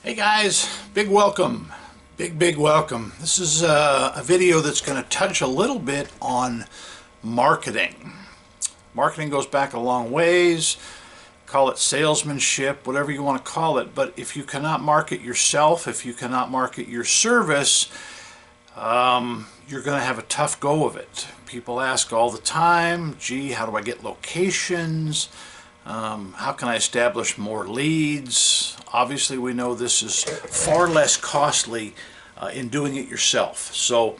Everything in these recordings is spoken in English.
Hey guys, big welcome, big welcome. This is a video that's going to touch a little bit on marketing. Marketing goes back a long ways. Call it salesmanship, whatever you want to call it, but if you cannot market yourself, if you cannot market your service, you're going to have a tough go of it. People ask all the time, gee, how do I get locations? How can I establish more leads? Obviously, we know this is far less costly in doing it yourself. So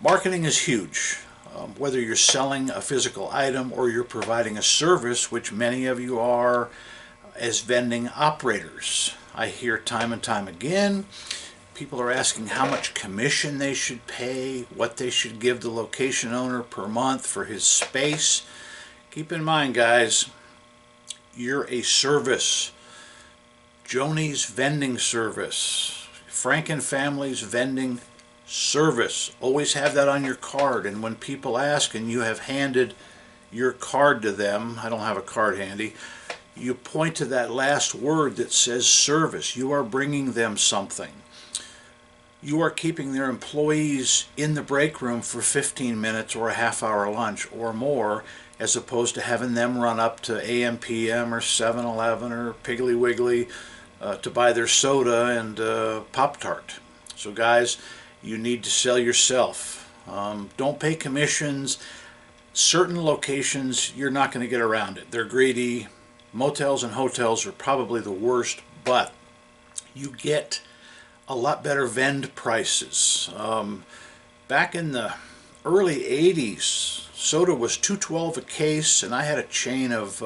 marketing is huge. Whether you're selling a physical item or you're providing a service, which many of you are as vending operators. I hear time and time again, people are asking how much commission they should pay, what they should give the location owner per month for his space. Keep in mind, guys, you're a service. Joni's vending service, Frank and Family's vending service. Always have that on your card, and when people ask and you have handed your card to them, I don't have a card handy, you point to that last word that says service. You are bringing them something. You are keeping their employees in the break room for 15 minutes or a half-hour lunch or more, as opposed to having them run up to AM/PM or 7-Eleven or Piggly Wiggly to buy their soda and Pop-Tart. So guys, you need to sell yourself. Don't pay commissions. Certain locations, you're not going to get around it. They're greedy. Motels and hotels are probably the worst, but you get a lot better vend prices. Back in the early 80s, soda was $2.12 a case, and I had a chain of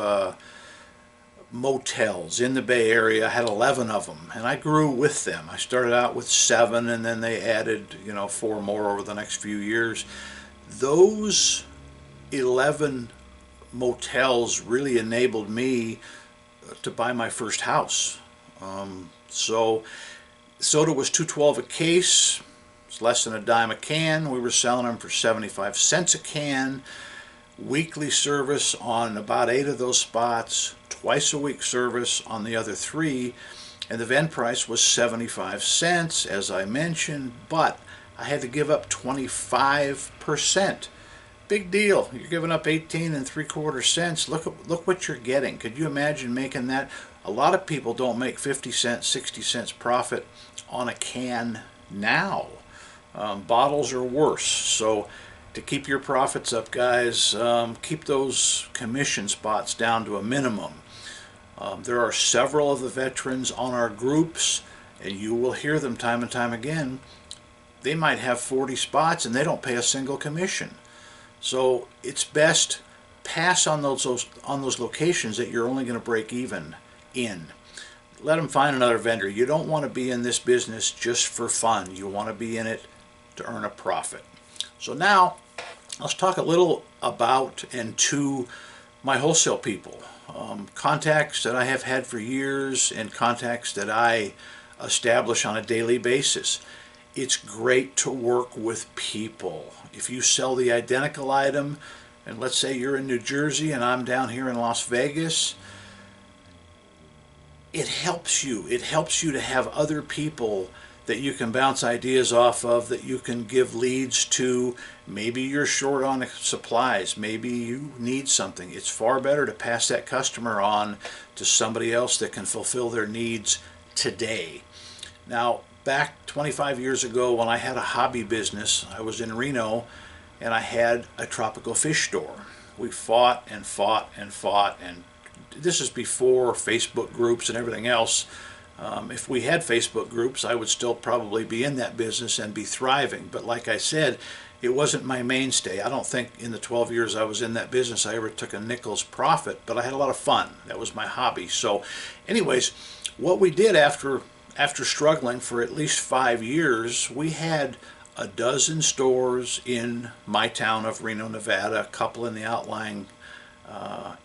motels in the Bay Area. I had 11 of them, and I grew with them. I started out with 7, and then they added, 4 more over the next few years. Those 11 motels really enabled me to buy my first house. So soda was $2.12 a case. It's less than a dime a can. We were selling them for 75 cents a can. Weekly service on about 8 of those spots. Twice a week service on the other 3. And the vend price was 75 cents, as I mentioned, but I had to give up 25%. Big deal. You're giving up 18 3/4 cents. Look what you're getting. Could you imagine making that? A lot of people don't make 50 cents, 60 cents profit on a can now. Bottles are worse. So to keep your profits up, guys, keep those commission spots down to a minimum. There are several of the veterans on our groups, and you will hear them time and time again. They might have 40 spots and they don't pay a single commission. So it's best pass on those locations that you're only going to break even in. Let them find another vendor. You don't want to be in this business just for fun. You want to be in it to earn a profit. So now let's talk a little about and to my wholesale people. Contacts that I have had for years and contacts that I establish on a daily basis. It's great to work with people. If you sell the identical item, and let's say you're in New Jersey and I'm down here in Las Vegas, it helps you. It helps you to have other people that you can bounce ideas off of, that you can give leads to. Maybe you're short on supplies. Maybe you need something. It's far better to pass that customer on to somebody else that can fulfill their needs today. Now, back 25 years ago when I had a hobby business, I was in Reno and I had a tropical fish store. We fought and fought and fought, and this is before Facebook groups and everything else. If we had Facebook groups, I would still probably be in that business and be thriving. But like I said, it wasn't my mainstay. I don't think in the 12 years I was in that business I ever took a nickel's profit, but I had a lot of fun. That was my hobby. So anyways, what we did after struggling for at least 5 years, we had a dozen stores in my town of Reno, Nevada, a couple in the outlying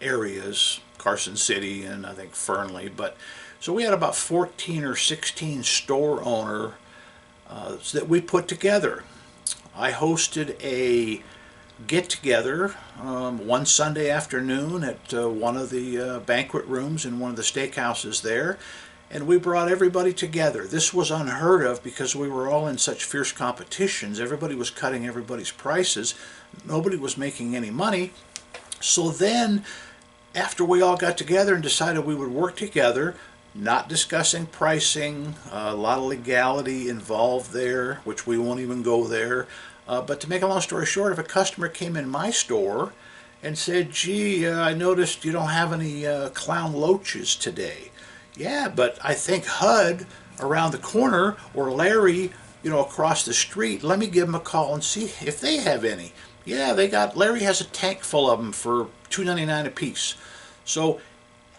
areas, Carson City and I think Fernley. But so we had about 14 or 16 store owners that we put together. I hosted a get-together one Sunday afternoon at one of the banquet rooms in one of the steakhouses there, and we brought everybody together. This was unheard of because we were all in such fierce competitions. Everybody was cutting everybody's prices. Nobody was making any money. So then, after we all got together and decided we would work together, not discussing pricing, a lot of legality involved there, which we won't even go there. But to make a long story short, if a customer came in my store and said, gee, I noticed you don't have any clown loaches today. Yeah, but I think HUD around the corner, or Larry, across the street, let me give them a call and see if they have any. Yeah, Larry has a tank full of them for $2.99 a piece. So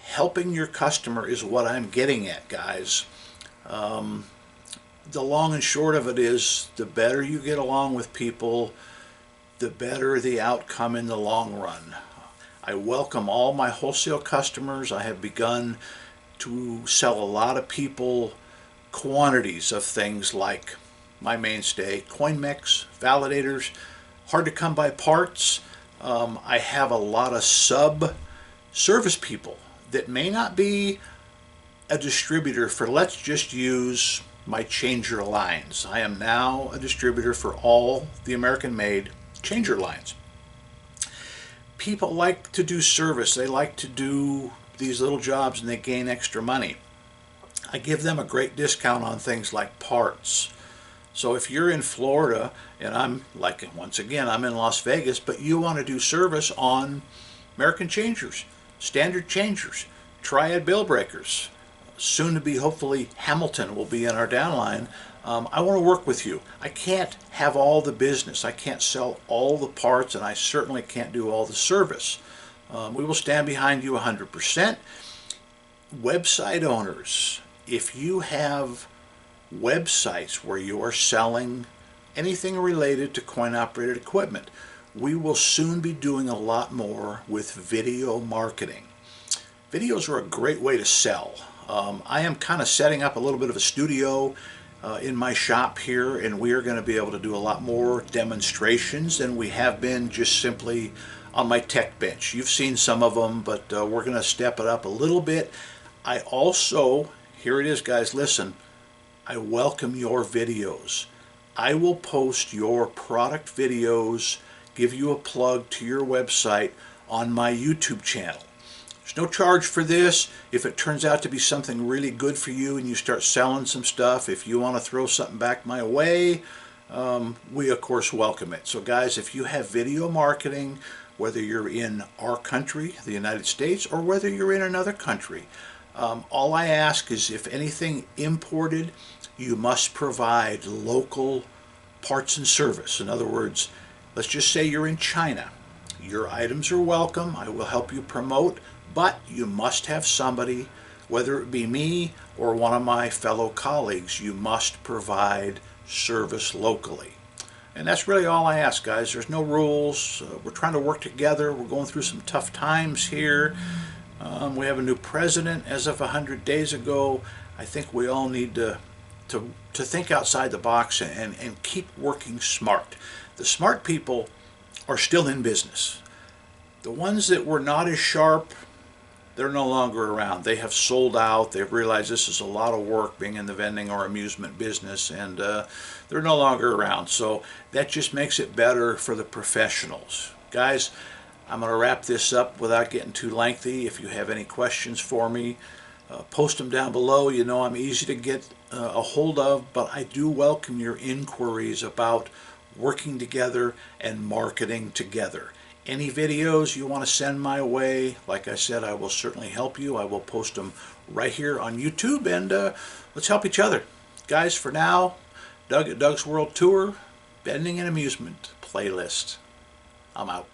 helping your customer is what I'm getting at, guys. The long and short of it is, the better you get along with people, the better the outcome in the long run. I welcome all my wholesale customers. I have begun to sell a lot of people quantities of things like my mainstay, CoinMex, validators, hard to come by parts. I have a lot of sub-service people that may not be a distributor for, let's just use my changer lines. I am now a distributor for all the American-made changer lines. People like to do service. They like to do these little jobs and they gain extra money. I give them a great discount on things like parts. So if you're in Florida, and I'm once again, I'm in Las Vegas, but you want to do service on American changers, standard changers, triad bill breakers, soon to be hopefully Hamilton will be in our downline. I want to work with you. I can't have all the business. I can't sell all the parts, and I certainly can't do all the service. We will stand behind you 100%. Website owners, if you have websites where you are selling anything related to coin-operated equipment, we will soon be doing a lot more with video marketing. Videos are a great way to sell. I am kind of setting up a little bit of a studio in my shop here, and we are going to be able to do a lot more demonstrations than we have been just simply on my tech bench. You've seen some of them, but we're going to step it up a little bit. I also, here it is guys, listen, I welcome your videos. I will post your product videos, give you a plug to your website on my YouTube channel. There's no charge for this. If it turns out to be something really good for you and you start selling some stuff, if you want to throw something back my way, we of course welcome it. So guys, if you have video marketing, whether you're in our country, the United States, or whether you're in another country, all I ask is, if anything imported, you must provide local parts and service. In other words, let's just say you're in China. Your items are welcome. I will help you promote, but you must have somebody, whether it be me or one of my fellow colleagues, you must provide service locally. And that's really all I ask, guys. There's no rules. We're trying to work together. We're going through some tough times here. We have a new president as of 100 days ago. I think we all need to think outside the box and keep working smart. The smart people are still in business. The ones that were not as sharp, they're no longer around. They have sold out. They've realized this is a lot of work being in the vending or amusement business, and they're no longer around. So that just makes it better for the professionals. Guys, I'm going to wrap this up without getting too lengthy. If you have any questions for me, post them down below. You know I'm easy to get a hold of, but I do welcome your inquiries about working together and marketing together. Any videos you want to send my way, like I said, I will certainly help you. I will post them right here on YouTube, and let's help each other. Guys, for now, Doug at Doug's World Tour, Vending and Amusement playlist. I'm out.